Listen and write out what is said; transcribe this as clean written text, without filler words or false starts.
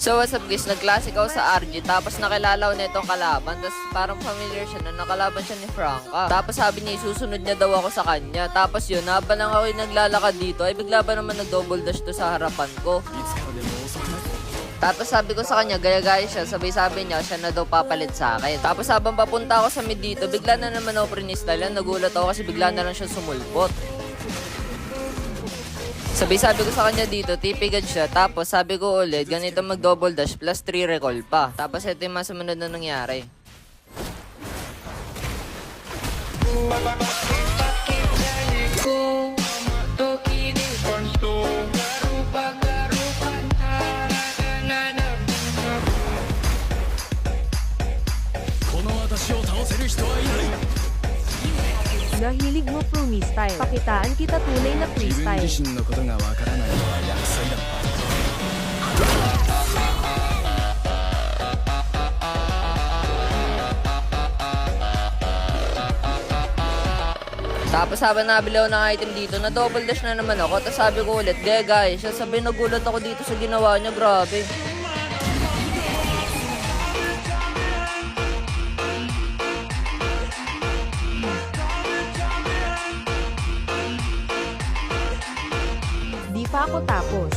So what's up guys, nag-classic ako sa RG tapos nakilala ko na itong kalaban tapos parang familiar siya na nakalaban siya ni Franca. Tapos sabi niya susunod niya daw ako sa kanya. Tapos yun, habang lang ako yung naglalakad dito ay bigla ba naman nag-double dash to sa harapan ko. Tapos sabi ko sa kanya, gaya-gaya siya, sabi niya, siya na daw papalit sa akin. Tapos habang papunta ako sa mid dito, bigla na naman ako pre-install. Nagulat ako kasi bigla na lang siya sumulpot. Sabi ko sa kanya dito, tipigan siya. Tapos sabi ko ulit, ganito mag-double dash plus 3 recall pa. Tapos ito yung masamunod na nangyari. Nahilig mo freestyle. Pakitaan kita tunay na freestyle. Tapos habang nabili ako ng item dito, na double dash na naman ako. Tapos sabi ko ulit, guys, siya sabi nagulat ako dito sa ginawa niya, grabe. Di pa ako tapos.